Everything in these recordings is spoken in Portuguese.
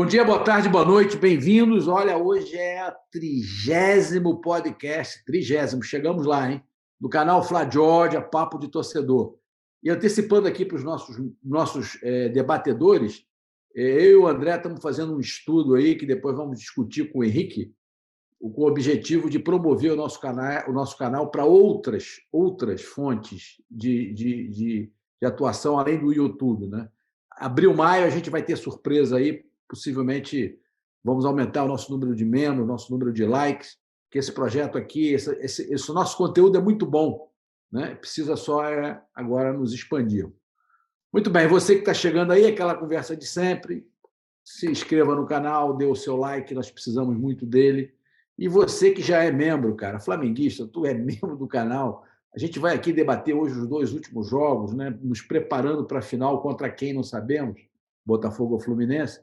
dia, boa tarde, boa noite, bem-vindos. Olha, hoje é o 30º podcast, 30º, chegamos lá, hein? Do canal Fla Georgia, Papo de Torcedor. E antecipando aqui para os nossos debatedores, eu e o André estamos fazendo um estudo aí que depois vamos discutir com o Henrique, com o objetivo de promover o nosso canal para outras fontes de atuação além do YouTube, né? Abril, maio, a gente vai ter surpresa aí, possivelmente vamos aumentar o nosso número de membros, o nosso número de likes, que esse projeto aqui, esse nosso conteúdo é muito bom, né? Precisa só agora nos expandir. Muito bem, você que está chegando aí, aquela conversa de sempre, se inscreva no canal, dê o seu like, nós precisamos muito dele. E você que já é membro, cara, flamenguista, tu é membro do canal, a gente vai aqui debater hoje os 2 últimos jogos, né? Nos preparando para a final contra quem não sabemos, Botafogo ou Fluminense.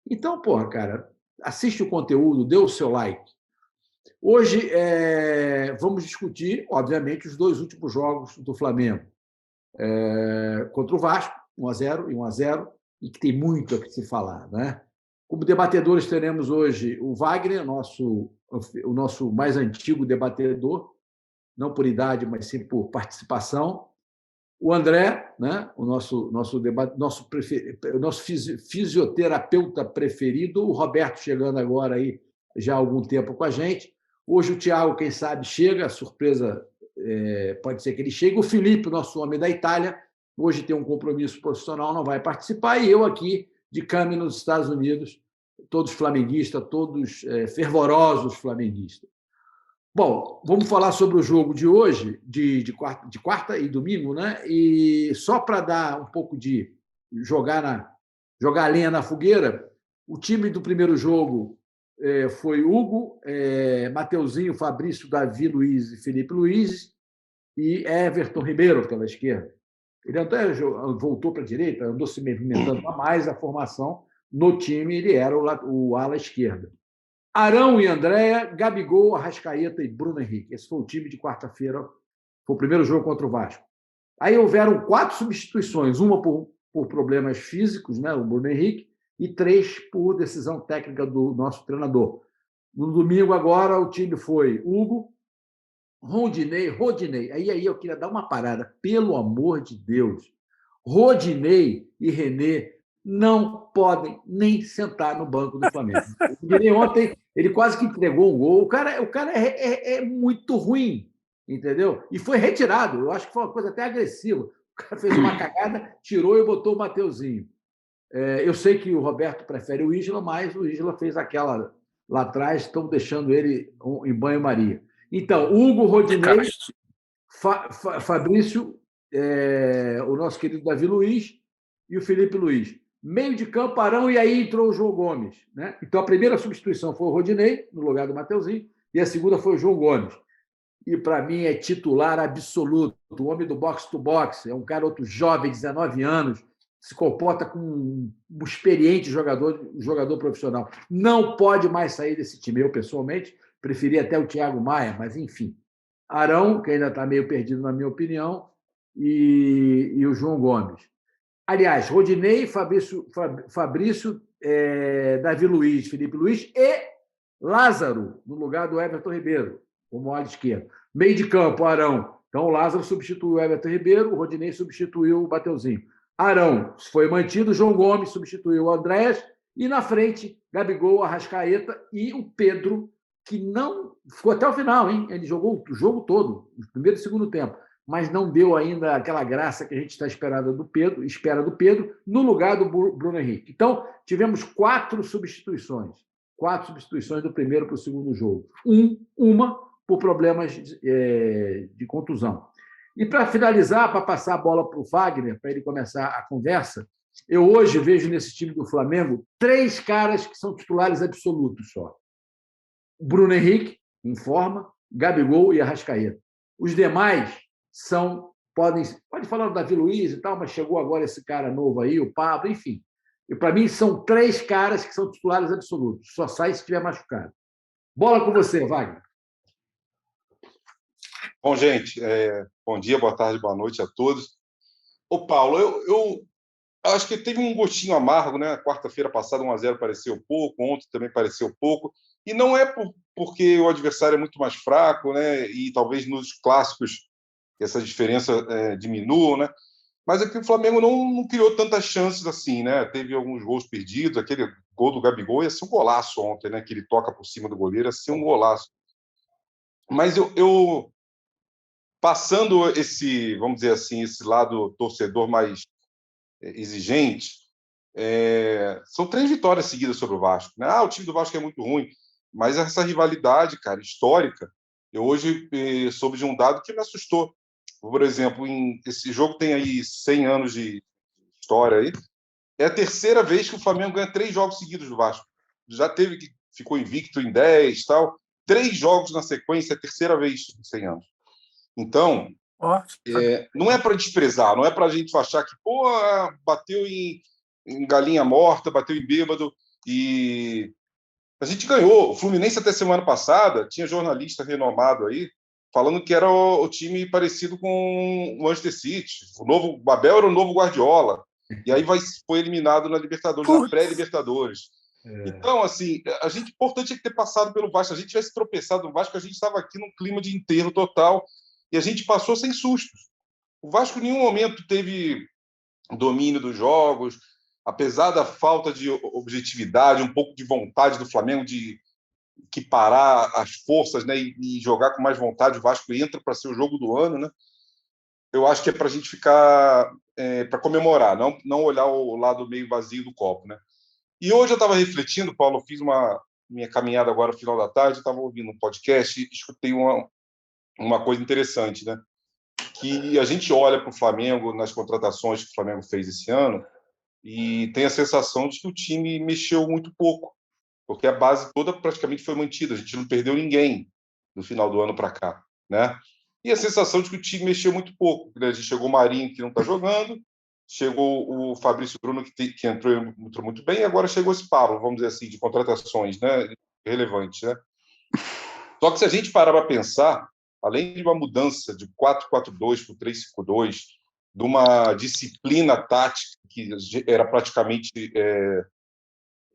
Então, porra, cara, assiste o conteúdo, dê o seu like. Hoje vamos discutir, obviamente, os 2 últimos jogos do Flamengo. Contra o Vasco, 1-0 e 1-0, e que tem muito a se falar, né? Como debatedores, teremos hoje o Wagner, o nosso mais antigo debatedor, não por idade, mas sim por participação. O André, né? O nosso fisioterapeuta preferido, o Roberto chegando agora aí já há algum tempo com a gente. Hoje o Thiago, quem sabe, chega, a surpresa pode ser que ele chegue. O Felipe, nosso homem da Itália, hoje tem um compromisso profissional, não vai participar, e eu aqui, de Cami, nos Estados Unidos, todos flamenguistas, todos fervorosos flamenguistas. Bom, vamos falar sobre o jogo de hoje, de quarta e domingo, né? E só para dar um pouco de jogar a lenha na fogueira, o time do primeiro jogo foi Hugo, Mateuzinho, Fabrício, Davi Luiz e Felipe Luiz, e Everton Ribeiro pela esquerda. Ele até voltou para a direita, andou se movimentando a mais a formação. No time, ele era o ala esquerda. Arão e Andréa, Gabigol, Arrascaeta e Bruno Henrique. Esse foi o time de quarta-feira, foi o primeiro jogo contra o Vasco. Aí houveram 4 substituições, uma por problemas físicos, né, o Bruno Henrique, e 3 por decisão técnica do nosso treinador. No domingo, agora, o time foi Hugo, Rodinei. Aí eu queria dar uma parada, pelo amor de Deus. Rodinei e René não podem nem sentar no banco do Flamengo. O Rodinei ontem, ele quase que entregou um gol. O cara é muito ruim, entendeu? E foi retirado. Eu acho que foi uma coisa até agressiva. O cara fez uma cagada, tirou e botou o Mateuzinho. Eu sei que o Roberto prefere o Isla, mas o Isla fez aquela lá atrás, estão deixando ele em banho-maria. Então, Hugo, Rodinei, Fabrício, o nosso querido Davi Luiz e o Felipe Luiz. Meio de campo, Arão, e aí entrou o João Gomes, né? Então, a primeira substituição foi o Rodinei, no lugar do Mateuzinho, e a segunda foi o João Gomes. E, para mim, é titular absoluto, o homem do box-to-box, é um garoto jovem, 19 anos, se comporta como um experiente jogador profissional. Não pode mais sair desse time. Eu, pessoalmente, preferia até o Thiago Maia, mas, enfim. Arão, que ainda está meio perdido, na minha opinião, e o João Gomes. Aliás, Rodinei, Fabrício, Davi Luiz, Felipe Luiz e Lázaro, no lugar do Everton Ribeiro, como ala esquerda. Meio de campo, Arão. Então, o Lázaro substituiu o Everton Ribeiro, o Rodinei substituiu o Mateuzinho. Arão foi mantido, João Gomes substituiu o Andrés, e na frente, Gabigol, Arrascaeta e o Pedro, que não ficou até o final, hein? Ele jogou o jogo todo, no primeiro e segundo tempo, mas não deu ainda aquela graça que a gente está espera do Pedro, no lugar do Bruno Henrique. Então, tivemos 4 substituições. 4 substituições do primeiro para o segundo jogo. Uma por problemas de contusão. E, para finalizar, para passar a bola para o Wagner, para ele começar a conversa, eu hoje vejo nesse time do Flamengo 3 caras que são titulares absolutos só. Bruno Henrique, em forma, Gabigol e Arrascaeta. Os demais pode falar do Davi Luiz e tal, mas chegou agora esse cara novo aí, o Pablo, enfim. E, para mim, são 3 caras que são titulares absolutos. Só sai se estiver machucado. Bola com você, Wagner. Bom, gente, bom dia, boa tarde, boa noite a todos. Ô, Paulo, eu acho que teve um gostinho amargo, né? Quarta-feira passada, 1-0 pareceu pouco, ontem também pareceu pouco. E não é porque o adversário é muito mais fraco, né? E talvez nos clássicos essa diferença diminua, né? Mas é que o Flamengo não criou tantas chances assim, né? Teve alguns gols perdidos, aquele gol do Gabigol ia ser um golaço ontem, né? Que ele toca por cima do goleiro, ia ser um golaço. Mas eu passando esse, vamos dizer assim, esse lado torcedor mais exigente, são 3 vitórias seguidas sobre o Vasco, né? O time do Vasco é muito ruim, mas essa rivalidade, cara, histórica, eu hoje soube de um dado que me assustou. Por exemplo, esse jogo tem aí 100 anos de história aí, é a terceira vez que o Flamengo ganha 3 jogos seguidos do Vasco. Já teve que ficou invicto em 10 tal. 3 jogos na sequência, é a terceira vez em 100 anos. Então, não é para desprezar, não é para a gente achar que, bateu em galinha morta, bateu em bêbado. E a gente ganhou. O Fluminense, até semana passada, tinha jornalista renomado aí, falando que era o time parecido com o Manchester City. O novo Babel era o novo Guardiola. E aí foi eliminado na Libertadores, na pré-Libertadores. Então, assim, importante é ter passado pelo Vasco. Se a gente tivesse tropeçado no Vasco, a gente estava aqui num clima de enterro total e a gente passou sem sustos. O Vasco em nenhum momento teve domínio dos jogos, apesar da falta de objetividade, um pouco de vontade do Flamengo de parar as forças, né, e jogar com mais vontade. O Vasco entra para ser o jogo do ano, né? Eu acho que é para a gente ficar para comemorar, não olhar o lado meio vazio do copo, né? E hoje eu estava refletindo, Paulo, eu fiz minha caminhada agora no final da tarde, estava ouvindo um podcast e escutei uma coisa interessante, né? Que a gente olha para o Flamengo nas contratações que o Flamengo fez esse ano e tem a sensação de que o time mexeu muito pouco, porque a base toda praticamente foi mantida, a gente não perdeu ninguém no final do ano para cá, né? E a sensação de que o time mexeu muito pouco, né? Chegou o Marinho, que não está jogando, chegou o Fabrício Bruno, que entrou muito bem, e agora chegou esse Pablo, vamos dizer assim, de contratações, né, relevantes, né? Só que se a gente parar para pensar, além de uma mudança de 4-4-2 para o 3-5-2, de uma disciplina tática que era praticamente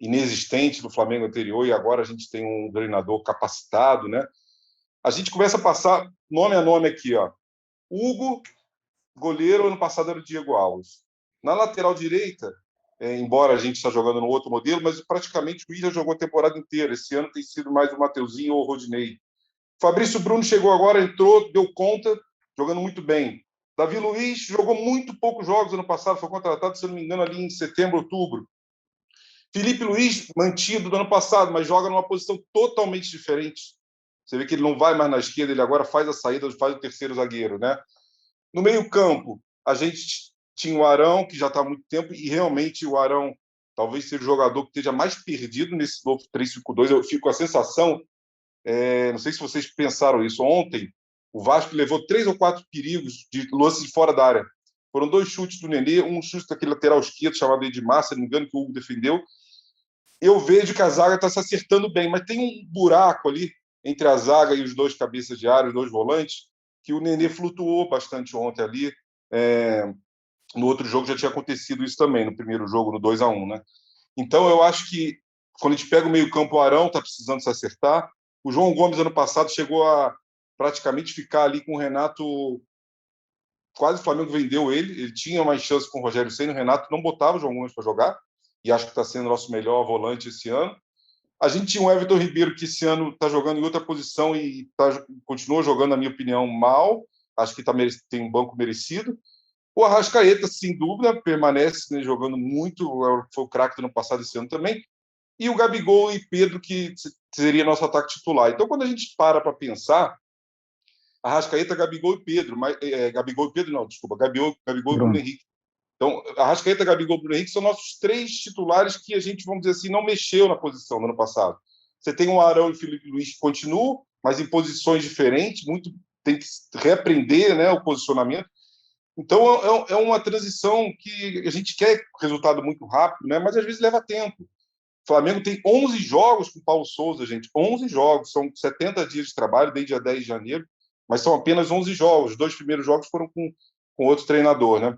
inexistente no Flamengo anterior, e agora a gente tem um treinador capacitado, né? A gente começa a passar nome a nome aqui, ó. Hugo, goleiro, ano passado era o Diego Alves. Na lateral direita, embora a gente está jogando no outro modelo, mas praticamente o Willian jogou a temporada inteira. Esse ano tem sido mais o Mateuzinho ou o Rodinei. Fabrício Bruno chegou agora, entrou, deu conta, jogando muito bem. Davi Luiz jogou muito poucos jogos ano passado, foi contratado, se não me engano, ali em setembro, outubro. Felipe Luiz, mantido do ano passado, mas joga numa posição totalmente diferente. Você vê que ele não vai mais na esquerda, ele agora faz a saída, faz o terceiro zagueiro, né? No meio-campo, a gente tinha o Arão, que já está há muito tempo, e realmente o Arão talvez seja o jogador que esteja mais perdido nesse novo 3-5-2. Eu fico com a sensação, não sei se vocês pensaram isso, ontem o Vasco levou 3 ou 4 perigos de lances de fora da área. Foram 2 chutes do Nenê, um chute daquele lateral esquerdo chamado Edmar, se não me engano, que o Hugo defendeu. Eu vejo que a zaga está se acertando bem, mas tem um buraco ali entre a zaga e os 2 cabeças de área, os 2 volantes, que o Nenê flutuou bastante ontem ali. No outro jogo já tinha acontecido isso também, no primeiro jogo, no 2-1, né? Então, eu acho que quando a gente pega o meio-campo, o Arão está precisando se acertar. O João Gomes, ano passado, chegou a praticamente ficar ali com o Renato. Quase o Flamengo vendeu ele tinha mais chance com o Rogério Ceni. O Renato não botava o João Gomes para jogar, e acho que está sendo o nosso melhor volante esse ano. A gente tinha o Everton Ribeiro, que esse ano está jogando em outra posição e continua jogando, na minha opinião, mal. Acho que tem um banco merecido. O Arrascaeta, sem dúvida, permanece, né, jogando muito, foi o craque do ano passado, esse ano também. E o Gabigol e Pedro, que seria nosso ataque titular. Então, quando a gente para pensar, Arrascaeta, Gabigol e Pedro, Gabigol e Pedro não, desculpa, Gabigol e Bruno Henrique. Então, Arrascaeta, Gabigol e Bruno Henrique são nossos 3 titulares que a gente, vamos dizer assim, não mexeu na posição no ano passado. Você tem o Arão e o Felipe Luiz que continuam, mas em posições diferentes, tem que reaprender, né, o posicionamento. Então, é uma transição que a gente quer resultado muito rápido, né, mas às vezes leva tempo. O Flamengo tem 11 jogos com o Paulo Souza, gente. 11 jogos, são 70 dias de trabalho, desde dia 10 de janeiro, mas são apenas 11 jogos. Os 2 primeiros jogos foram com outro treinador, né?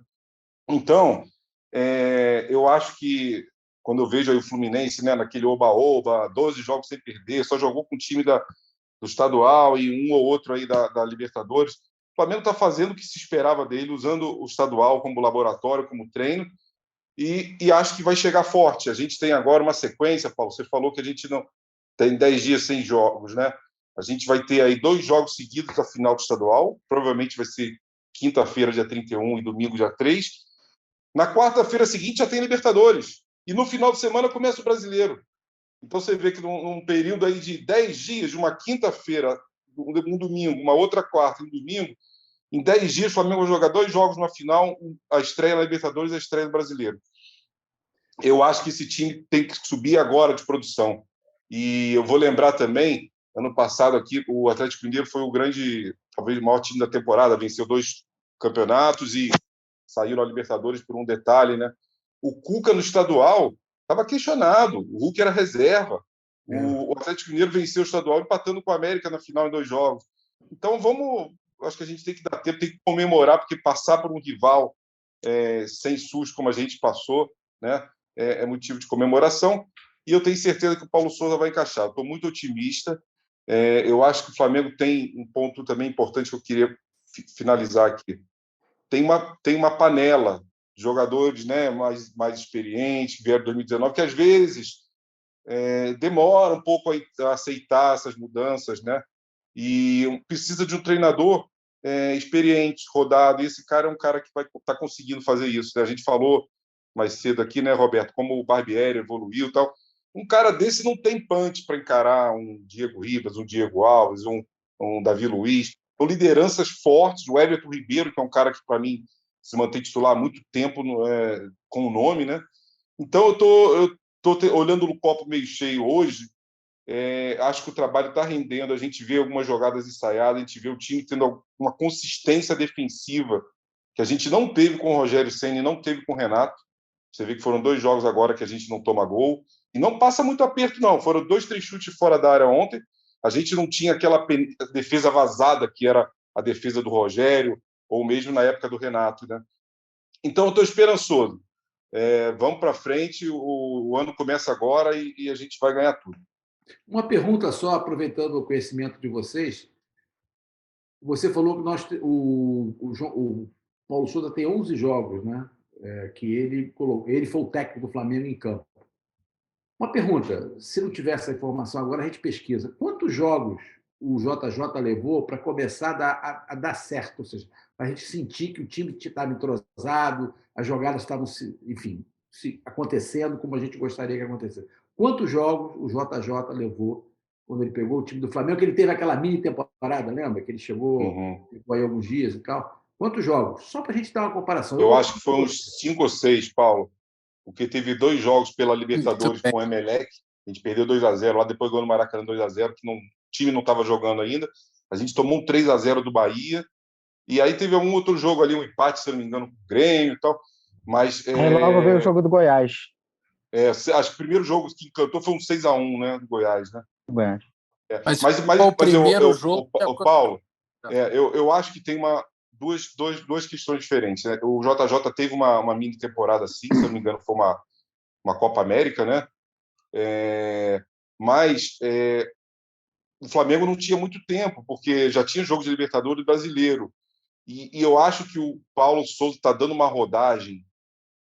Então, Eu acho que, quando eu vejo aí o Fluminense, né, naquele oba-oba, 12 jogos sem perder, só jogou com o time do estadual e um ou outro aí da Libertadores, o Flamengo está fazendo o que se esperava dele, usando o estadual como laboratório, como treino, e acho que vai chegar forte. A gente tem agora uma sequência, Paulo, você falou que a gente não tem 10 dias sem jogos, né? A gente vai ter aí 2 jogos seguidos da final do estadual, provavelmente vai ser quinta-feira, dia 31, e domingo, dia 3. Na quarta-feira seguinte já tem Libertadores, e no final de semana começa o Brasileiro. Então você vê que num período aí de 10 dias, de uma quinta-feira, um domingo, uma outra quarta e um domingo, em 10 dias o Flamengo vai jogar 2 jogos na final, a estreia na Libertadores e a estreia no Brasileiro. Eu acho que esse time tem que subir agora de produção. E eu vou lembrar também, ano passado aqui, o Atlético Mineiro foi o grande, talvez o maior time da temporada, venceu 2 campeonatos e saiu na Libertadores por um detalhe, né? O Cuca no estadual estava questionado, o Hulk era reserva. O Atlético Mineiro venceu o estadual empatando com o América na final em 2 jogos. Então acho que a gente tem que dar tempo, tem que comemorar, porque passar por um rival sem SUS como a gente passou, né, é motivo de comemoração, e eu tenho certeza que o Paulo Souza vai encaixar. Estou muito otimista. Eu acho que o Flamengo tem um ponto também importante que eu queria finalizar aqui. Tem uma panela de jogadores, né, mais experientes, que vieram em 2019, que às vezes demora um pouco a aceitar essas mudanças, né? E precisa de um treinador experiente, rodado. E esse cara é um cara que vai estar conseguindo fazer isso, né? A gente falou mais cedo aqui, né, Roberto, como o Barbieri evoluiu e tal. Um cara desse não tem punch para encarar um Diego Ribas, um Diego Alves, um Davi Luiz. São lideranças fortes. O Everton Ribeiro, que é um cara que, para mim, se mantém titular há muito tempo com o nome, né? Então, eu tô olhando no copo meio cheio hoje. Acho que o trabalho está rendendo. A gente vê algumas jogadas ensaiadas, a gente vê o time tendo uma consistência defensiva que a gente não teve com o Rogério Ceni, não teve com o Renato. Você vê que foram 2 jogos agora que a gente não toma gol. E não passa muito aperto, não. Foram 2, 3 chutes fora da área ontem. A gente não tinha aquela defesa vazada que era a defesa do Rogério, ou mesmo na época do Renato, né? Então, eu estou esperançoso. Vamos para frente, o ano começa agora e a gente vai ganhar tudo. Uma pergunta só, aproveitando o conhecimento de vocês. Você falou que o Paulo Souza tem 11 jogos, né? Que ele foi o técnico do Flamengo em campo. Uma pergunta: se não tiver essa informação agora, a gente pesquisa. Quantos jogos o JJ levou para começar a dar certo? Ou seja, para a gente sentir que o time estava entrosado, as jogadas estavam, enfim, acontecendo como a gente gostaria que acontecesse. Quantos jogos o JJ levou quando ele pegou o time do Flamengo? Que ele teve aquela mini temporada, lembra? Que ele ficou aí alguns dias e tal. Quantos jogos? Só para a gente dar uma comparação. Eu acho que foi uns 5 ou 6, Paulo, porque teve 2 jogos pela Libertadores com o Emelec, a gente perdeu 2-0, lá depois ganhou no Maracanã 2-0, que o time não estava jogando ainda, a gente tomou um 3-0 do Bahia, e aí teve algum outro jogo ali, um empate, se não me engano, com o Grêmio e tal, mas... Aí logo veio o jogo do Goiás. Acho que o primeiro jogo que encantou foi um 6-1, né, do Goiás, né? Goiás. Mas o primeiro jogo... Paulo, eu acho que tem duas questões diferentes, né? O JJ teve uma mini temporada assim, se não me engano, foi uma Copa América, né? Mas o Flamengo não tinha muito tempo, porque já tinha jogo de Libertadores brasileiro. E eu acho que o Paulo Souza está dando uma rodagem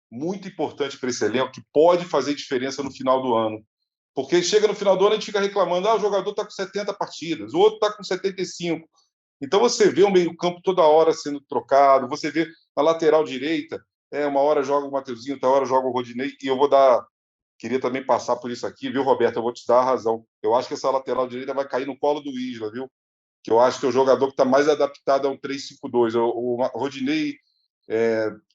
muito importante para esse elenco, que pode fazer diferença no final do ano. Porque chega no final do ano, a gente fica reclamando, o jogador está com 70 partidas, o outro está com 75. Então, você vê o meio-campo toda hora sendo trocado, você vê na lateral direita, uma hora joga o Mateuzinho, outra hora joga o Rodinei, e queria também passar por isso aqui, viu, Roberto? Eu vou te dar a razão. Eu acho que essa lateral direita vai cair no colo do Isla, viu? Que eu acho que é o jogador que está mais adaptado a um 3-5-2. O Rodinei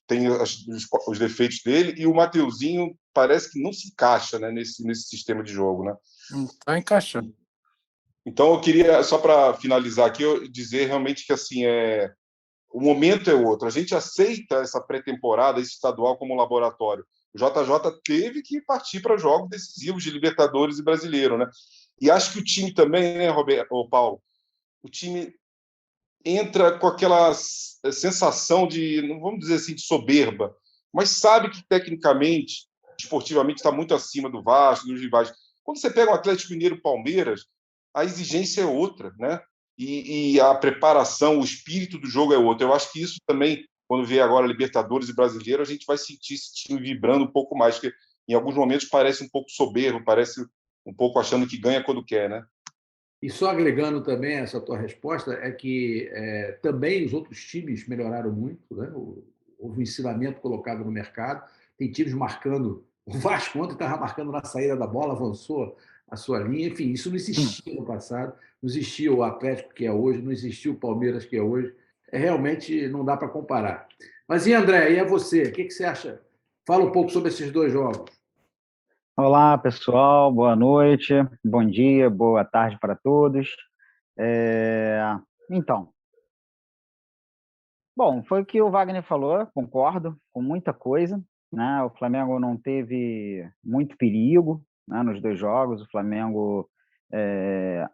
tem os defeitos dele, e o Mateuzinho parece que não se encaixa, né, nesse sistema de jogo, né? Não está encaixando. Então, eu queria, só para finalizar aqui, dizer realmente que assim, o momento é outro. A gente aceita essa pré-temporada, esse estadual, como laboratório. O JJ teve que partir para jogos decisivos de Libertadores e Brasileiro, né? E acho que o time também, né, Roberto, Paulo? O time entra com aquela sensação de, não vamos dizer assim, de soberba, mas sabe que tecnicamente, esportivamente, está muito acima do Vasco, dos rivais. Quando você pega o Atlético Mineiro e o Palmeiras, a exigência é outra, né? E a preparação, o espírito do jogo é outro. Eu acho que isso também, quando vê agora Libertadores e Brasileiro, a gente vai sentir esse time vibrando um pouco mais, porque em alguns momentos parece um pouco soberbo, parece um pouco achando que ganha quando quer, né? E só agregando também essa tua resposta, é que também os outros times melhoraram muito, né? Houve um ensinamento colocado no mercado, tem times marcando. O Vasco ontem estava marcando na saída da bola, avançou a sua linha, enfim, isso não existia no passado, não existia o Atlético que é hoje, não existia o Palmeiras que é hoje, realmente não dá para comparar. Mas e André, e a você? O que você acha? Fala um pouco sobre esses dois jogos. Olá, pessoal, boa noite, bom dia, boa tarde para todos. É, Então, bom, foi o que o Wagner falou, concordo com muita coisa, né? O Flamengo não teve muito perigo, né, nos dois jogos, o Flamengo.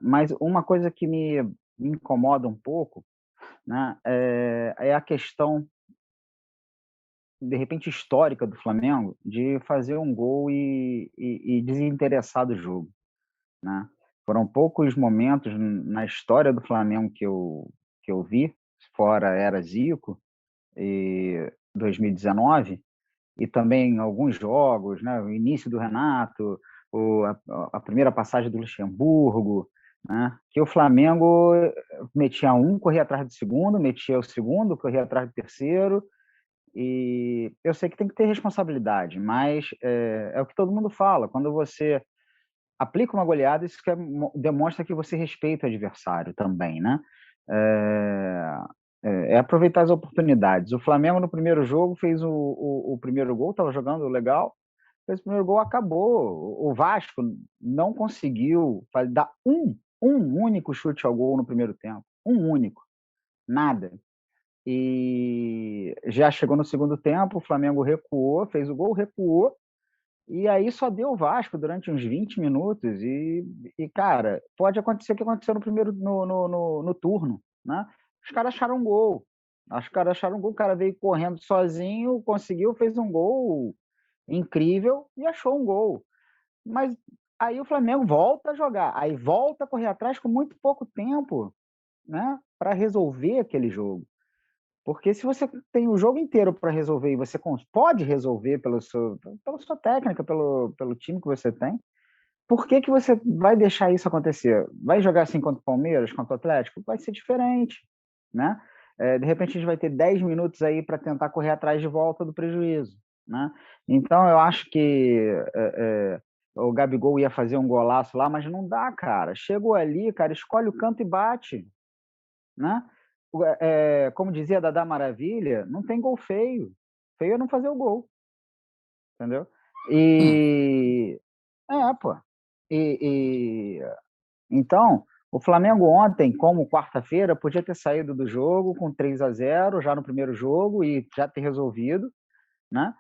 Mas uma coisa que me incomoda um pouco, né, é a questão, de repente, histórica do Flamengo de fazer um gol e desinteressar do jogo, né? Foram poucos momentos na história do Flamengo que eu vi, fora era Zico e 2019, e também alguns jogos, né? O início do Renato, a primeira passagem do Luxemburgo, né? Que o Flamengo metia um, corria atrás do segundo, metia o segundo, corria atrás do terceiro, e eu sei que tem que ter responsabilidade, mas é o que todo mundo fala, quando você aplica uma goleada, isso demonstra que você respeita o adversário também, né? É, é aproveitar as oportunidades. O Flamengo, no primeiro jogo, fez o primeiro gol, estava jogando legal, fez o primeiro gol, acabou. O Vasco não conseguiu dar um único chute ao gol no primeiro tempo. Um único. Nada. E já chegou no segundo tempo, o Flamengo recuou, fez o gol, recuou, e aí só deu o Vasco durante uns 20 minutos. Cara, pode acontecer o que aconteceu no primeiro no turno, né? Os caras acharam um gol. Os caras acharam um gol, o cara veio correndo sozinho, conseguiu, fez um gol incrível e achou um gol. Mas aí o Flamengo volta a jogar, aí volta a correr atrás com muito pouco tempo, né, para resolver aquele jogo. Porque se você tem o jogo inteiro para resolver e você pode resolver pela sua técnica, pelo time que você tem, por que você vai deixar isso acontecer? Vai jogar assim contra o Palmeiras, contra o Atlético? Vai ser diferente, né? De repente a gente vai ter 10 minutos aí para tentar correr atrás de volta do prejuízo, né? Então eu acho que o Gabigol ia fazer um golaço lá, mas não dá, cara. Chegou ali, cara, escolhe o canto e bate, né? Como dizia Dadá Maravilha, não tem gol feio. Feio é não fazer o gol, entendeu? E pô. E então, o Flamengo ontem, como quarta-feira, podia ter saído do jogo com 3-0 já no primeiro jogo e já ter resolvido, né?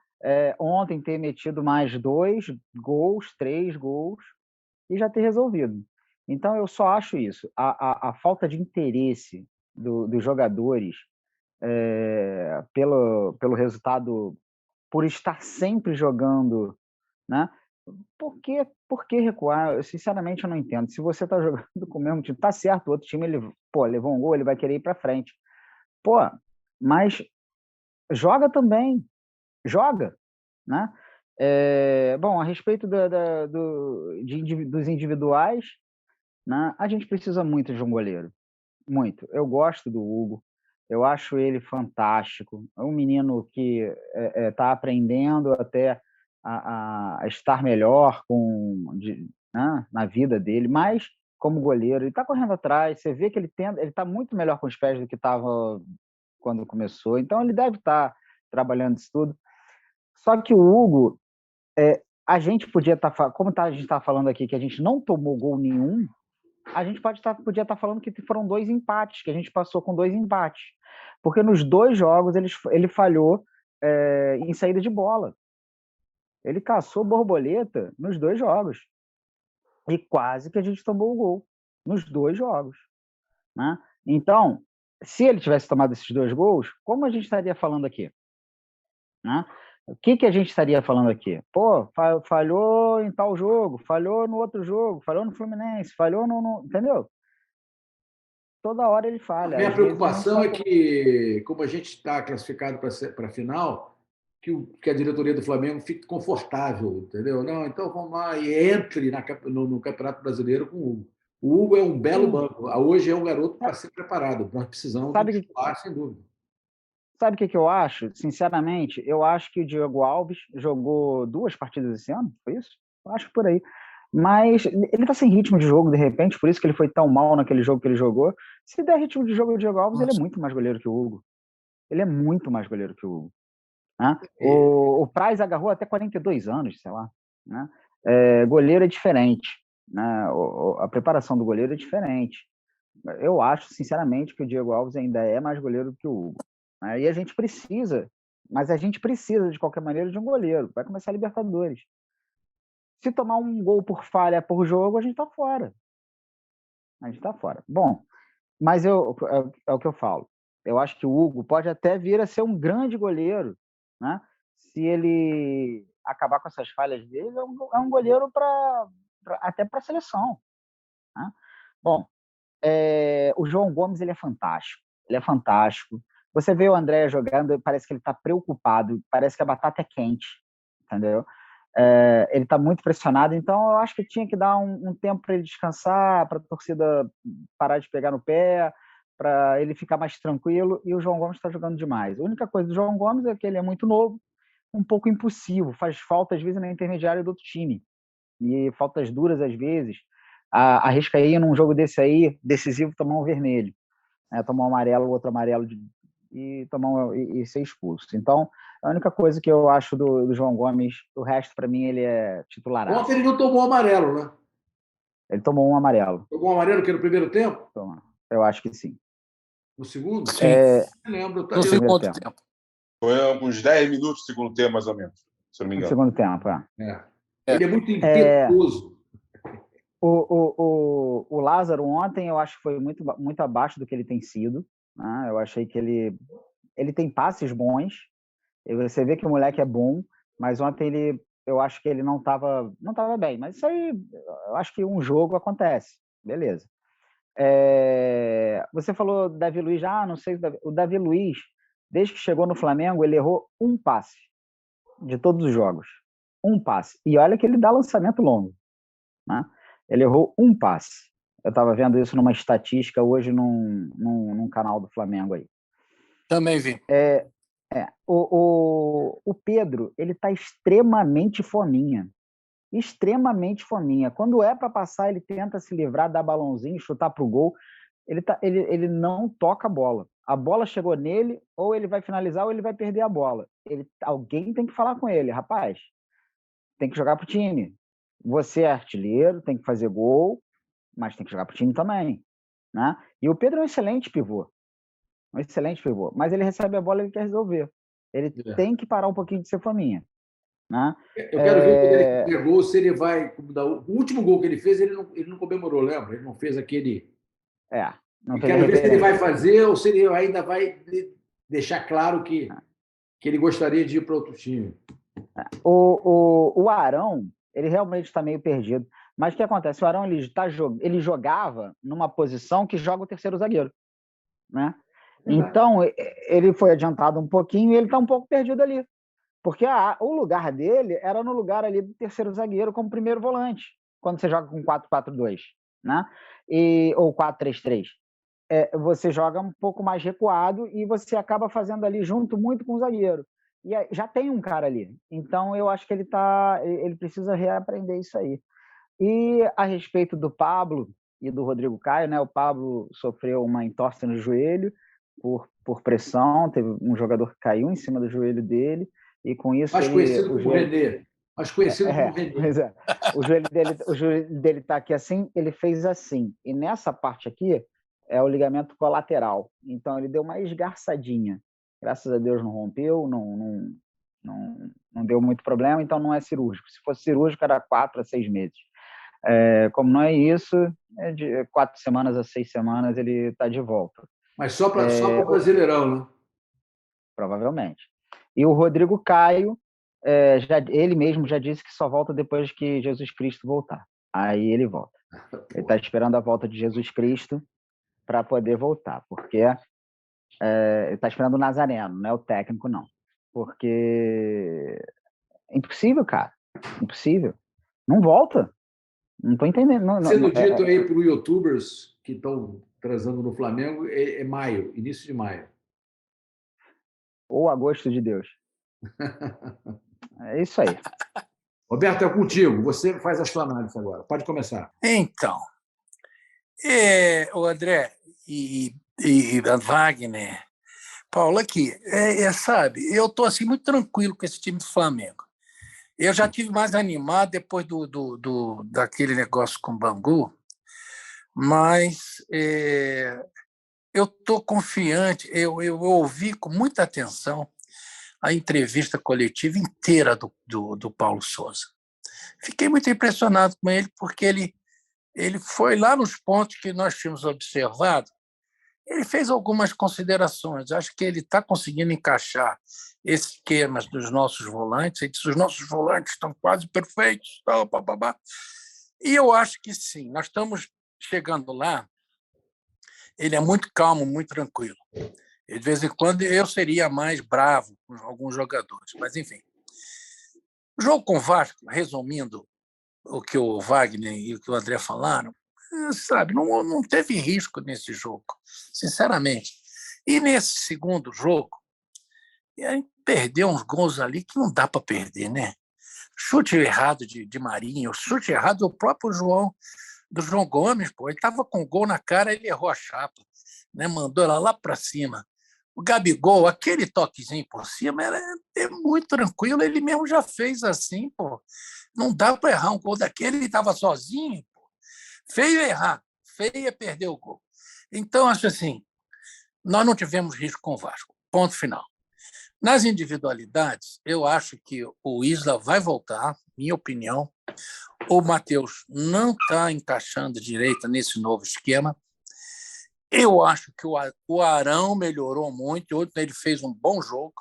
Ontem ter metido mais 2 gols, 3 gols e já ter resolvido. Então, eu só acho isso. A falta de interesse dos jogadores pelo resultado, por estar sempre jogando, né? Por que recuar? Sinceramente, eu não entendo. Se você está jogando com o mesmo time, tá certo, o outro time ele, levou um gol, ele vai querer ir para frente. Pô, mas joga também, joga, né? Bom, a respeito dos individuais, né? A gente precisa muito de um goleiro, muito. Eu gosto do Hugo, eu acho ele fantástico. É um menino que está aprendendo até a estar melhor né, na vida dele, mas como goleiro, ele está correndo atrás. Você vê que ele está muito melhor com os pés do que estava quando começou. Então, ele deve estar trabalhando isso tudo. Só que o Hugo, a gente podia estar, como a gente está falando aqui, que a gente não tomou gol nenhum, a gente podia estar falando que foram 2 empates, que a gente passou com 2 empates. Porque nos 2 jogos ele falhou em saída de bola. Ele caçou borboleta nos 2 jogos. E quase que a gente tomou o gol nos 2 jogos, né? Então, se ele tivesse tomado esses 2 gols, como a gente estaria falando aqui, né? O que a gente estaria falando aqui? Pô, falhou em tal jogo, falhou no outro jogo, falhou no Fluminense, falhou entendeu? Toda hora ele falha. Minha Às vezes não preocupação só é que, como a gente está classificado para a final, que a diretoria do Flamengo fique confortável, entendeu? Não, então vamos lá e entre no Campeonato Brasileiro com o Hugo. O Hugo é um belo banco. Hoje é um garoto para ser preparado. Nós precisamos de um sabe titular, sem dúvida. Sabe o que eu acho? Sinceramente, eu acho que o Diego Alves jogou 2 partidas esse ano, foi isso? Eu acho que por aí. Mas ele tá sem ritmo de jogo, de repente, por isso que ele foi tão mal naquele jogo que ele jogou. Se der ritmo de jogo ao Diego Alves, ele é muito mais goleiro que o Hugo. Ele é muito mais goleiro que o Hugo. Né? O Praz agarrou até 42 anos, sei lá. Né? Goleiro é diferente. Né? A preparação do goleiro é diferente. Eu acho, sinceramente, que o Diego Alves ainda é mais goleiro que o Hugo. Né? E a gente precisa, mas a gente precisa, de qualquer maneira, de um goleiro. Vai começar a Libertadores. Se tomar um gol por falha por jogo, a gente está fora. A gente está fora. Bom, mas é o que eu falo. Eu acho que o Hugo pode até vir a ser um grande goleiro, né? Se ele acabar com essas falhas dele, é um goleiro até para a seleção. Né? Bom, o João Gomes ele é fantástico. Ele é fantástico. Você vê o André jogando, parece que ele está preocupado, parece que a batata é quente, entendeu? Ele está muito pressionado, então eu acho que tinha que dar um tempo para ele descansar, para a torcida parar de pegar no pé, para ele ficar mais tranquilo, e o João Gomes está jogando demais. A única coisa do João Gomes é que ele é muito novo, um pouco impulsivo, faz falta às vezes na intermediária do outro time, e faltas duras às vezes. Arrisca aí num jogo desse aí, decisivo, tomar um vermelho, né? Tomar um amarelo, outro amarelo e ser expulso. Então, a única coisa que eu acho do João Gomes, o resto, para mim, ele é titular. Ontem ele não tomou amarelo, né? Ele tomou um amarelo. Tomou um amarelo que no primeiro tempo? Eu acho que sim. No segundo? Sim. Não lembro. No segundo tempo. Foi uns 10 minutos do segundo tempo, mais ou menos, se eu não me engano. No segundo tempo, Ele é muito impetuoso. O Lázaro ontem eu acho que foi muito, muito abaixo do que ele tem sido. Né? Eu achei que ele tem passes bons. E você vê que o moleque é bom, mas ontem eu acho que ele não estava bem. Mas isso aí, eu acho que um jogo acontece. Beleza. Você falou do Davi Luiz, não sei. O Davi Luiz, desde que chegou no Flamengo, ele errou um passe de todos os jogos. Um passe. E olha que ele dá lançamento longo. Né? Ele errou um passe. Eu estava vendo isso numa estatística hoje num canal do Flamengo aí. Também vi. O Pedro, ele está extremamente fominha. Extremamente fominha. Quando é para passar, ele tenta se livrar, dar balãozinho, chutar para o gol. Ele não toca a bola. A bola chegou nele, ou ele vai finalizar, ou ele vai perder a bola. Alguém tem que falar com ele. Rapaz, tem que jogar pro time. Você é artilheiro, tem que fazer gol, mas tem que jogar pro time também. Né? E o Pedro é um excelente pivô. Mas ele recebe a bola e ele quer resolver. Ele tem que parar um pouquinho de ser fominha. Né? Eu quero ver quando ele fizer gol, se ele vai... O último gol que ele fez, ele não comemorou, lembra? Ele não fez aquele... Não quero ver se ele vai fazer ou se ele ainda vai deixar claro que ele gostaria de ir para outro time. O Arão, ele realmente está meio perdido. Mas o que acontece? O Arão ele jogava numa posição que joga o terceiro zagueiro. Né? Então, ele foi adiantado um pouquinho e ele está um pouco perdido ali. Porque o lugar dele era no lugar ali do terceiro zagueiro como primeiro volante, quando você joga com 4-4-2, né? Ou 4-3-3. Você joga um pouco mais recuado e você acaba fazendo ali junto muito com o zagueiro. E já tem um cara ali. Então, eu acho que ele precisa reaprender isso aí. E a respeito do Pablo e do Rodrigo Caio, né? O Pablo sofreu uma entorse no joelho por pressão, teve um jogador que caiu em cima do joelho dele, e com isso... Mais conhecido como René. Mais conhecido como René. O joelho dele está aqui assim, ele fez assim. E nessa parte aqui é o ligamento colateral. Então, ele deu uma esgarçadinha. Graças a Deus não rompeu, não deu muito problema, então não é cirúrgico. Se fosse cirúrgico, era 4 a 6 meses. Como não é isso, de 4 semanas a 6 semanas ele está de volta. Mas só para o Brasileirão, né? Provavelmente. E o Rodrigo Caio, ele mesmo já disse que só volta depois que Jesus Cristo voltar. Aí ele volta. Ele está esperando a volta de Jesus Cristo para poder voltar, porque ele está esperando o Nazareno, não é o técnico, não. Porque é impossível, cara. Impossível. Não volta. Não estou entendendo. Sendo dito aí para os youtubers que estão transando no Flamengo, é maio, início de maio. Ou agosto de Deus. É isso aí. Roberto, é contigo. Você faz a sua análise agora. Pode começar. Então, o André e a Wagner, Paulo, aqui, sabe, eu estou assim, muito tranquilo com esse time do Flamengo. Eu já tive mais animado depois daquele negócio com o Bangu, mas eu estou confiante. Eu ouvi com muita atenção a entrevista coletiva inteira do Paulo Souza. Fiquei muito impressionado com ele, porque ele foi lá nos pontos que nós tínhamos observado. Ele fez algumas considerações. Acho que ele está conseguindo encaixar esses esquemas dos nossos volantes. Ele disse: os nossos volantes estão quase perfeitos. E eu acho que sim, nós estamos chegando lá. Ele é muito calmo, muito tranquilo. E, de vez em quando eu seria mais bravo com alguns jogadores, mas enfim. O jogo com o Vasco, resumindo o que o Wagner e o que o André falaram, sabe, não teve risco nesse jogo, sinceramente. E nesse segundo jogo, a gente perdeu uns gols ali que não dá para perder, né? Chute errado de Marinho, chute errado do próprio do João Gomes, pô. Ele estava com o gol na cara, ele errou a chapa, né? Mandou ela lá para cima. O Gabigol, aquele toquezinho por cima, é muito tranquilo, ele mesmo já fez assim, pô. Não dá para errar um gol daquele, ele estava sozinho, pô. Feio é errar, feio é perder o gol. Então, acho assim, nós não tivemos risco com o Vasco, ponto final. Nas individualidades, eu acho que o Isla vai voltar, minha opinião. O Matheus não está encaixando direito nesse novo esquema. Eu acho que o Arão melhorou muito. Ontem ele fez um bom jogo,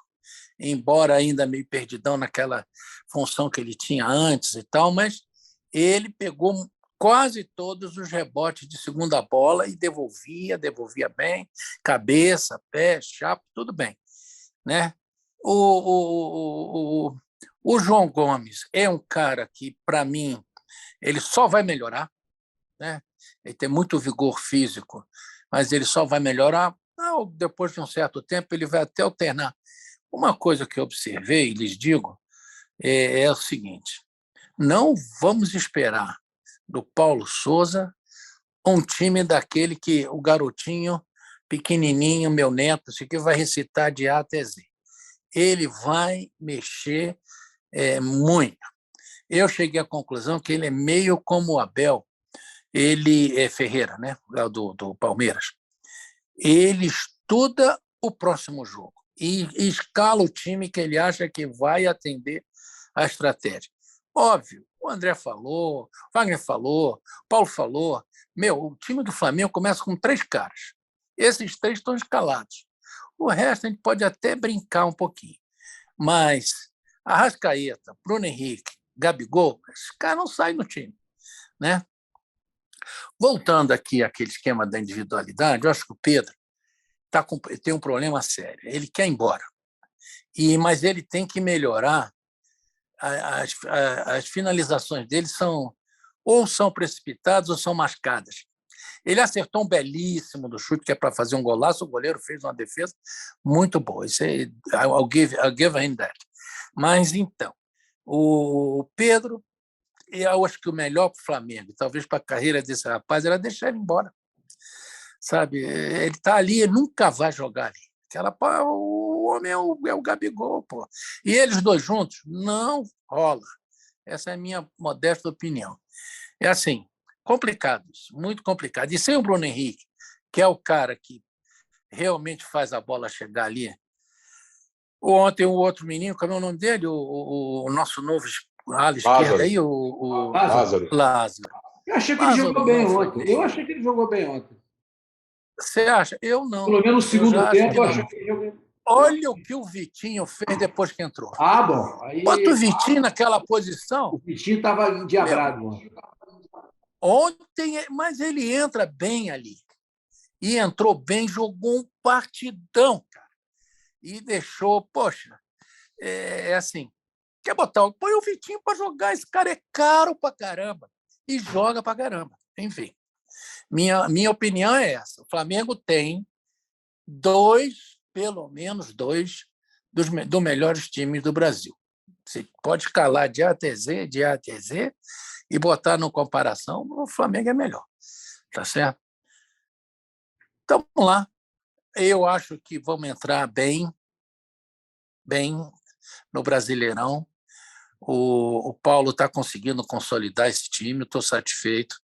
embora ainda meio perdidão naquela função que ele tinha antes e tal, mas ele pegou quase todos os rebotes de segunda bola e devolvia bem, cabeça, pé, chapa, tudo bem, né? O João Gomes é um cara que, para mim, ele só vai melhorar, né? Ele tem muito vigor físico, mas ele só vai melhorar. Depois de um certo tempo, ele vai até alternar. Uma coisa que eu observei, e lhes digo, é o seguinte: não vamos esperar do Paulo Souza um time daquele que o garotinho pequenininho, meu neto, que vai recitar de A até Z. Ele vai mexer muito. Eu cheguei à conclusão que ele é meio como o Abel, ele é Ferreira, né? do Palmeiras. Ele estuda o próximo jogo e escala o time que ele acha que vai atender a estratégia. Óbvio, o André falou, o Wagner falou, o Paulo falou. O time do Flamengo começa com 3 caras. Esses 3 estão escalados. O resto a gente pode até brincar um pouquinho. Mas Arrascaeta, Bruno Henrique, Gabigol, esses caras não saem do time, né? Voltando aqui àquele esquema da individualidade, eu acho que o Pedro tem um problema sério. Ele quer ir embora, mas ele tem que melhorar. As finalizações dele são precipitadas ou são mascadas. Ele acertou um belíssimo do chute, que é para fazer um golaço, o goleiro fez uma defesa muito boa. Isso I'll give him that. Mas, então, o Pedro, eu acho que o melhor para o Flamengo, talvez para a carreira desse rapaz, era deixar ele embora. Sabe? Ele está ali, ele nunca vai jogar ali. O homem é o Gabigol, pô. E eles dois juntos, não rola. Essa é a minha modesta opinião. É assim, complicado isso, muito complicado. E sem o Bruno Henrique, que é o cara que realmente faz a bola chegar ali. Ontem o outro menino, como é o nome dele? O nosso novo ala esquerda aí, o Lázaro. Eu achei que ele jogou bem ontem. Você acha? Eu não. Pelo menos no segundo tempo, eu achei que ele jogou. olha o que o Vitinho fez depois que entrou. Bom. Aí... Bota o Vitinho naquela posição. O Vitinho estava endiabrado. Ontem, mas ele entra bem ali. E entrou bem, jogou um partidão, cara. E deixou, poxa, assim, quer botar, põe o Vitinho para jogar, esse cara é caro para caramba. E joga para caramba. Enfim, minha opinião é essa. O Flamengo tem pelo menos dois dos melhores times do Brasil. Você pode escalar de A até Z, e botar na comparação, o Flamengo é melhor. Tá certo? Então, vamos lá. Eu acho que vamos entrar bem no Brasileirão. O Paulo está conseguindo consolidar esse time, estou satisfeito.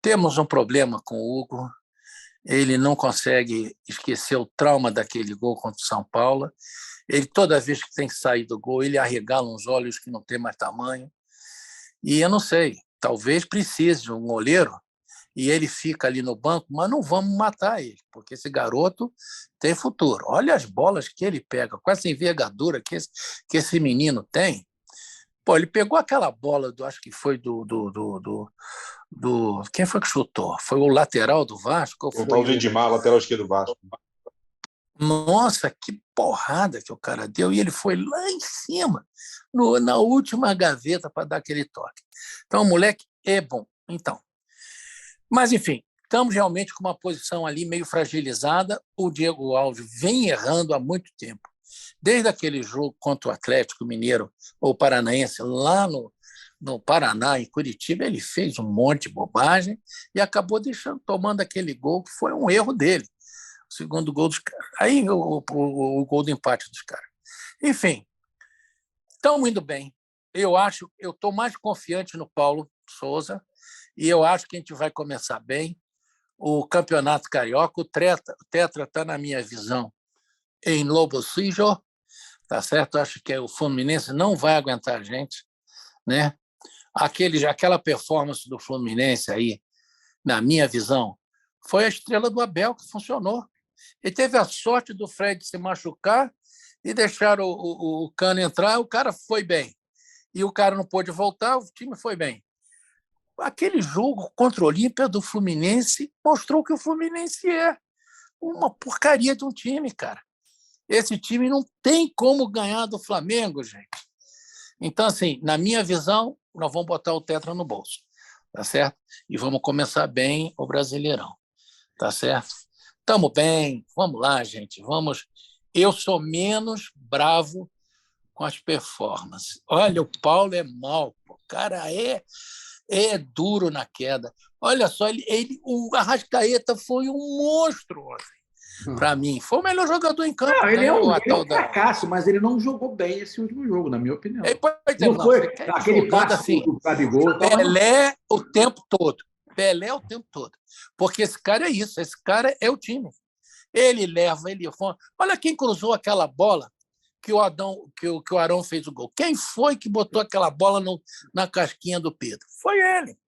Temos um problema com o Hugo. Ele não consegue esquecer o trauma daquele gol contra o São Paulo. Ele, toda vez que tem que sair do gol, ele arregala uns olhos que não tem mais tamanho. E eu não sei, talvez precise de um goleiro e ele fica ali no banco, mas não vamos matar ele, porque esse garoto tem futuro. Olha as bolas que ele pega, com essa envergadura que esse menino tem. Pô, ele pegou aquela bola, acho que foi do quem foi que chutou? Foi o lateral do Vasco? O tal do Edmar, lateral esquerdo do Vasco. Nossa, que porrada que o cara deu. E ele foi lá em cima, na última gaveta, para dar aquele toque. Então, o moleque é bom. Então, mas, enfim, estamos realmente com uma posição ali meio fragilizada. O Diego Alves vem errando há muito tempo. Desde aquele jogo contra o Atlético Mineiro ou Paranaense, lá no Paraná, em Curitiba, ele fez um monte de bobagem e acabou tomando aquele gol que foi um erro dele. O segundo gol dos caras. Aí o gol do empate dos caras. Enfim, estamos indo bem. Eu estou mais confiante no Paulo Souza e eu acho que a gente vai começar bem. O Campeonato Carioca, o Tetra está, na minha visão, em Lobo Sijo, tá certo? Acho que o Fluminense não vai aguentar a gente, né? Aquela performance do Fluminense aí, na minha visão, foi a estrela do Abel que funcionou. Ele teve a sorte do Fred se machucar e deixar o Cano entrar, o cara foi bem. E o cara não pôde voltar, o time foi bem. Aquele jogo contra o Olímpia do Fluminense mostrou que o Fluminense é uma porcaria de um time, cara. Esse time não tem como ganhar do Flamengo, gente. Então, assim, na minha visão, nós vamos botar o Tetra no bolso, tá certo? E vamos começar bem o Brasileirão, tá certo? Estamos bem, vamos lá, gente, vamos. Eu sou menos bravo com as performances. Olha, o Paulo é mau, o cara é duro na queda. Olha só, o Arrascaeta foi um monstro ontem. Para mim, foi o melhor jogador em campo. Ele é um fracasso, mas ele não jogou bem esse último jogo, na minha opinião. Não foi aquele passe assim, do Gabigol. Pelé o tempo todo. Pelé o tempo todo. Porque esse cara é isso, esse cara é o time. Ele leva, ele... Olha quem cruzou aquela bola que o Arão fez o gol. Quem foi que botou aquela bola na casquinha do Pedro? Foi ele.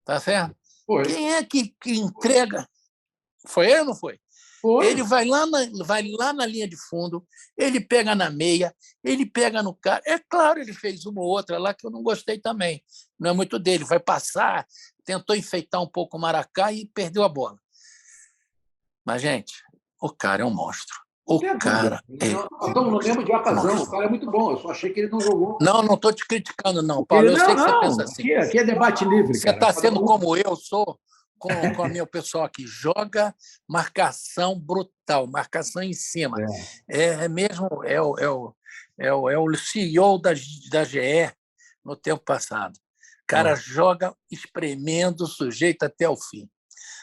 Tá certo? Foi. Quem é que entrega? Foi ele ou não foi? Foi. Ele vai lá na linha de fundo, ele pega na meia, ele pega no cara. É claro, ele fez uma ou outra lá que eu não gostei também. Não é muito dele. Vai passar, tentou enfeitar um pouco o Maracá e perdeu a bola. Mas, gente, o cara é um monstro. O cara estamos no mesmo diapasão. O cara é muito bom. Eu só achei que ele não jogou. Não estou te criticando, não, Paulo. Eu sei que você pensa assim. Aqui é debate livre. Você está sendo como eu sou com o meu pessoal aqui. Joga marcação brutal, marcação em cima. É mesmo, é o CEO da GE no tempo passado. O cara joga espremendo o sujeito até o fim.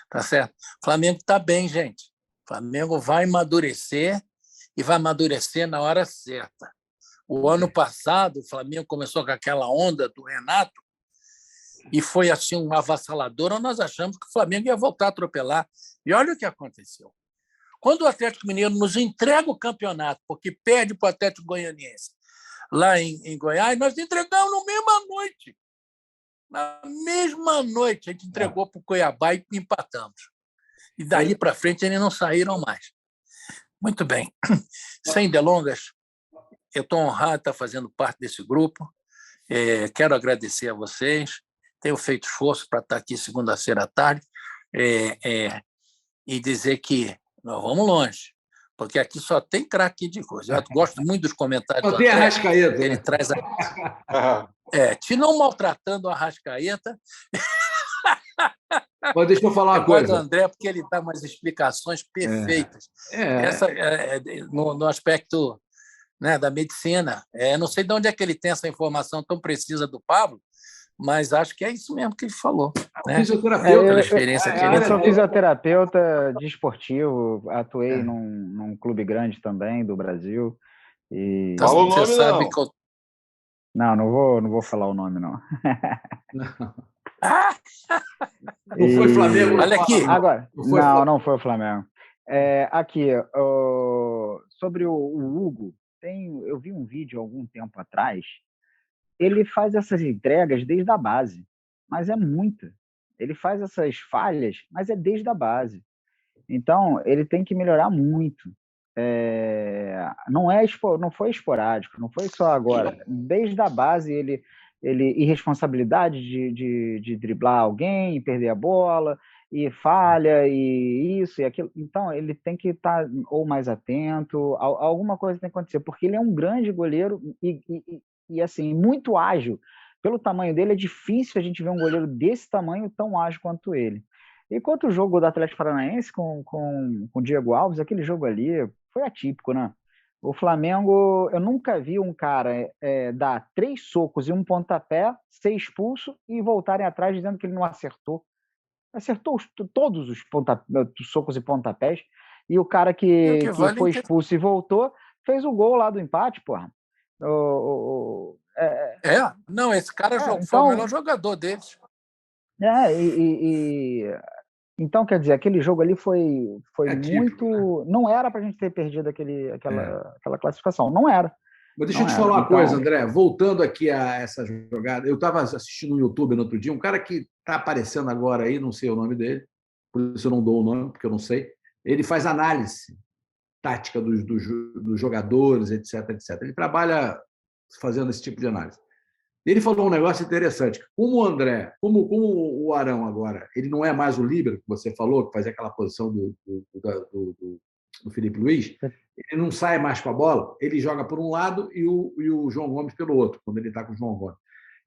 Tá certo? O Flamengo está bem, gente. O Flamengo vai amadurecer e vai amadurecer na hora certa. O ano passado, o Flamengo começou com aquela onda do Renato e foi assim um avassalador. Nós achamos que o Flamengo ia voltar a atropelar. E olha o que aconteceu. Quando o Atlético Mineiro nos entrega o campeonato, porque perde para o Atlético Goianiense lá em Goiás, nós entregamos na mesma noite. Na mesma noite, a gente entregou para o Cuiabá e empatamos. E daí para frente eles não saíram mais. Muito bem. Sem delongas, eu estou honrado de estar fazendo parte desse grupo. Quero agradecer a vocês. Tenho feito esforço para estar aqui segunda-feira à tarde e dizer que nós vamos longe, porque aqui só tem craque de coisa. Eu gosto muito dos comentários Só tem André. Arrascaeta. Ele traz te não maltratando o Arrascaeta. Mas deixa eu falar uma coisa. Eu coisa. gosto do André porque ele dá umas explicações perfeitas. No aspecto, né, da medicina. Não sei de onde é que ele tem essa informação tão precisa do Pablo, mas acho que é isso mesmo que ele falou. Né? Fisioterapeuta. Eu sou fisioterapeuta desportivo, atuei num clube grande também do Brasil. E... Então, fala o nome, sabe não. Que eu... Não vou falar o nome, não. Não foi Flamengo. Olha aqui. Agora, não foi o Flamengo. Aqui, sobre o Hugo, eu vi um vídeo há algum tempo atrás. Ele faz essas entregas desde a base, mas é muita. Ele faz essas falhas, mas é desde a base. Então, ele tem que melhorar muito. Não foi esporádico, não foi só agora. Desde a base, ele irresponsabilidade de driblar alguém, perder a bola, e falha, e isso e aquilo. Então, ele tem que estar ou mais atento, alguma coisa tem que acontecer, porque ele é um grande goleiro e assim, muito ágil. Pelo tamanho dele, é difícil a gente ver um goleiro desse tamanho tão ágil quanto ele. E quanto o jogo do Atlético Paranaense com o Diego Alves, aquele jogo ali foi atípico, né? O Flamengo, eu nunca vi um cara dar 3 socos e um pontapé, ser expulso e voltarem atrás dizendo que ele não acertou. Acertou todos os socos e pontapés, e o cara que foi expulso e voltou fez o gol lá do empate, porra. Não, esse cara foi o melhor jogador deles. Então, quer dizer, aquele jogo ali foi muito... Né? Não era para a gente ter perdido aquela classificação, não era. Mas deixa eu te falar uma coisa, André. Voltando aqui a essa jogada, eu estava assistindo no YouTube no outro dia, um cara que está aparecendo agora aí, não sei o nome dele, por isso eu não dou o nome, porque eu não sei. Ele faz análise tática dos jogadores, etc, etc. Ele trabalha fazendo esse tipo de análise. Ele falou um negócio interessante. Como o André, como o Arão agora, ele não é mais o líbero, que você falou, que fazia aquela posição do Felipe Luiz, ele não sai mais com a bola, ele joga por um lado e o João Gomes pelo outro, quando ele está com o João Gomes.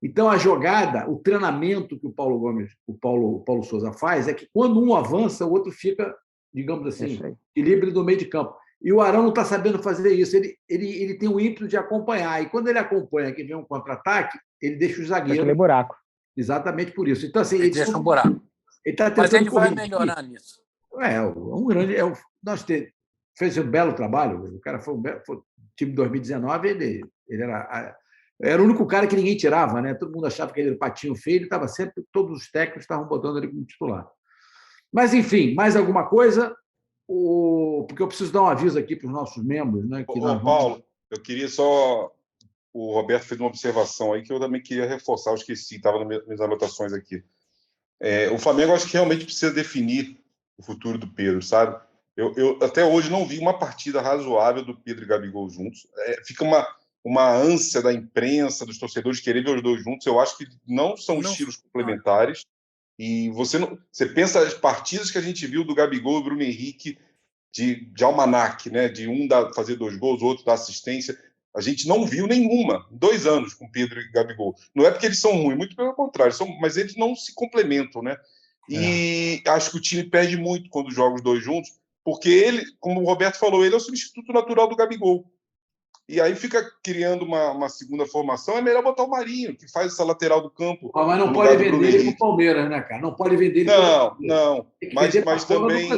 Então, a jogada, o treinamento que o Paulo Souza faz é que quando um avança, o outro fica, digamos assim, equilíbrio do meio de campo. E o Arão não está sabendo fazer isso. Ele tem o ímpeto de acompanhar. E quando ele acompanha que vem um contra-ataque, ele deixa o zagueiro... Aquele buraco. Exatamente por isso. Então, assim, ele deixa um buraco. Ele tá mas ele vai melhorar nisso. Um grande... Nós fez um belo trabalho. O cara foi o time de 2019, ele era o único cara que ninguém tirava, né? Todo mundo achava que ele era patinho feio, ele estava sempre... Todos os técnicos estavam botando ele como titular. Mas, enfim, mais alguma coisa... Porque eu preciso dar um aviso aqui para os nossos membros. Né, Paulo, eu queria só... O Roberto fez uma observação aí que eu também queria reforçar, eu esqueci, estava nas minhas anotações aqui. O Flamengo, acho que realmente precisa definir o futuro do Pedro, sabe? Eu até hoje não vi uma partida razoável do Pedro e Gabigol juntos. Fica uma ânsia da imprensa, dos torcedores querer ver os dois juntos. Eu acho que não são estilos complementares. E você pensa as partidas que a gente viu do Gabigol e Bruno Henrique de almanaque, né? De um fazer 2 gols, o outro dar assistência. A gente não viu nenhuma em 2 anos com Pedro e Gabigol. Não é porque eles são ruins, muito pelo contrário, mas eles não se complementam, né? E acho que o time perde muito quando joga os dois juntos, porque ele, como o Roberto falou, ele é o substituto natural do Gabigol. E aí fica criando uma segunda formação, é melhor botar o Marinho, que faz essa lateral do campo. Mas não pode vender ele para o Palmeiras, né, cara? Não pode vender ele Não. Mas também...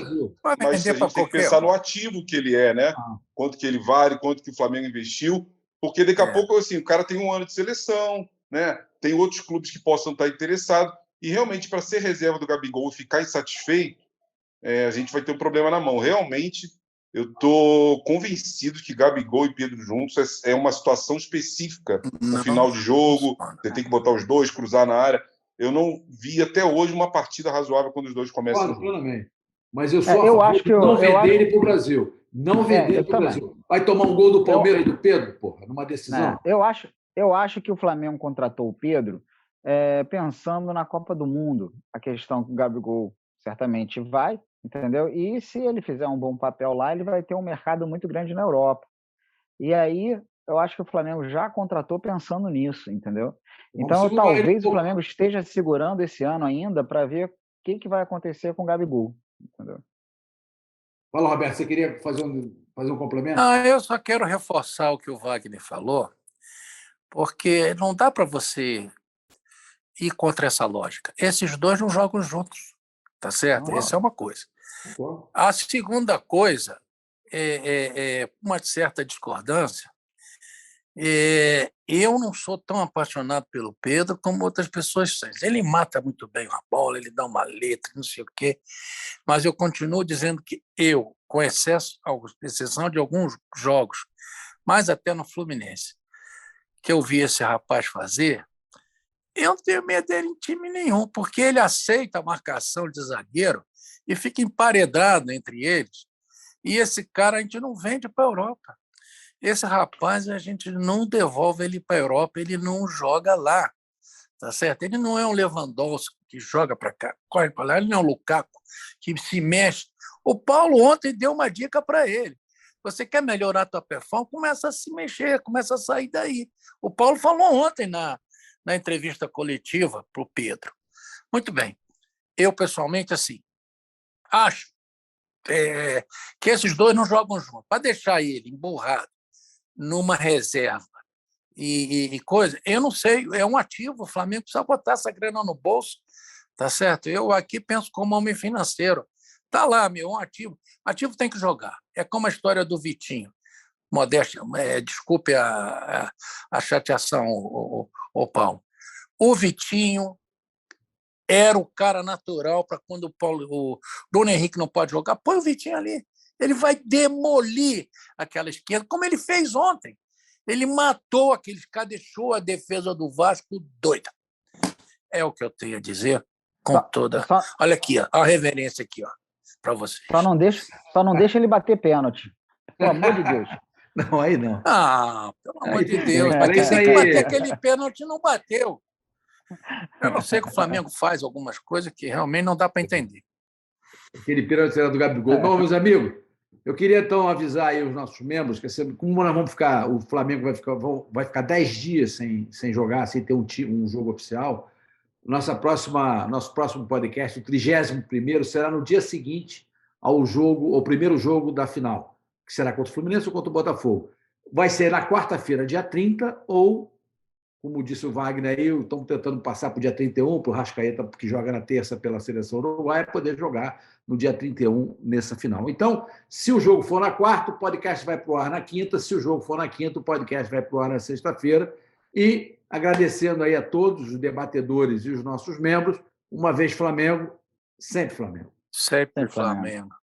Mas a gente tem que pensar no ativo que ele é, né? Quanto que ele vale, quanto que o Flamengo investiu. Porque daqui a pouco, assim, o cara tem 1 ano de seleção, né? Tem outros clubes que possam estar interessados. E realmente, para ser reserva do Gabigol e ficar insatisfeito, a gente vai ter um problema na mão. Realmente... Eu estou convencido que Gabigol e Pedro juntos é uma situação específica no final de jogo. Você tem que botar os dois, cruzar na área. Eu não vi até hoje uma partida razoável quando os dois começam. Mas eu sou a Eu favor acho de não eu vender acho, ele para o Brasil. Não vender ele para o também. Brasil. Vai tomar um gol do Eu, Palmeiras e do Pedro, porra, numa decisão. eu acho que o Flamengo contratou o Pedro pensando na Copa do Mundo. A questão que o Gabigol certamente vai, entendeu? E se ele fizer um bom papel lá, ele vai ter um mercado muito grande na Europa. E aí, eu acho que o Flamengo já contratou pensando nisso, entendeu? Vamos Então, segurar ele um talvez o pouco. Flamengo esteja segurando esse ano ainda para ver o que vai acontecer com o Gabigol, entendeu? Fala, Roberto, você queria fazer um complemento? Ah, eu só quero reforçar o que o Wagner falou, porque não dá para você ir contra essa lógica. Esses dois não jogam juntos, tá certo? Não, Essa é uma coisa. concordo. A segunda coisa é uma certa discordância. Eu não sou tão apaixonado pelo Pedro como outras pessoas são. Ele mata muito bem a bola, ele dá uma letra, não sei o quê, mas eu continuo dizendo que eu, com exceção de alguns jogos, mas até no Fluminense, que eu vi esse rapaz fazer, eu não tenho medo dele em time nenhum, porque ele aceita a marcação de zagueiro e fica emparedado entre eles. E esse cara a gente não vende para a Europa. Esse rapaz a gente não devolve ele para a Europa, ele não joga lá, tá certo? Ele não é um Lewandowski que joga para cá, corre para lá, ele não é um Lukaku que se mexe. O Paulo ontem deu uma dica para ele. Você quer melhorar a tua performance? Começa a se mexer, começa a sair daí. O Paulo falou ontem na entrevista coletiva para o Pedro. Muito bem. Eu, pessoalmente, assim, acho que esses dois não jogam juntos. Para deixar ele emburrado numa reserva e coisa, eu não sei, é um ativo, o Flamengo precisa botar essa grana no bolso, tá certo? Eu aqui penso como homem financeiro. Tá lá, um ativo. Ativo tem que jogar. É como a história do Vitinho. Modéstia, desculpe a chateação, o Paulo. O Vitinho era o cara natural para quando o Bruno Henrique não pode jogar, põe o Vitinho ali. Ele vai demolir aquela esquerda, como ele fez ontem. Ele matou aqueles caras, deixou a defesa do Vasco doida. É o que eu tenho a dizer com toda. Olha aqui, ó, a reverência aqui, ó, para vocês. Só não deixa ele bater pênalti. Pelo amor de Deus. Não, aí não. Ah, pelo amor de Deus. Mas Mas tem que bater aquele pênalti, não bateu. Eu não sei que o Flamengo faz algumas coisas que realmente não dá para entender. Aquele pênalti era do Gabigol. Bom, meus amigos, eu queria então avisar aí os nossos membros que como nós vamos ficar, o Flamengo vai ficar 10 dias sem jogar, sem ter um jogo oficial. Nosso próximo podcast, o 31º, será no dia seguinte ao primeiro jogo da final, que será contra o Fluminense ou contra o Botafogo. Vai ser na quarta-feira, dia 30, ou, como disse o Wagner aí, estamos tentando passar para o dia 31, para o Rascaeta, que joga na terça pela seleção uruguaia, poder jogar no dia 31 nessa final. Então, se o jogo for na quarta, o podcast vai para o ar na quinta. Se o jogo for na quinta, o podcast vai para o ar na sexta-feira. E agradecendo aí a todos os debatedores e os nossos membros, uma vez Flamengo, sempre Flamengo. Sempre Flamengo.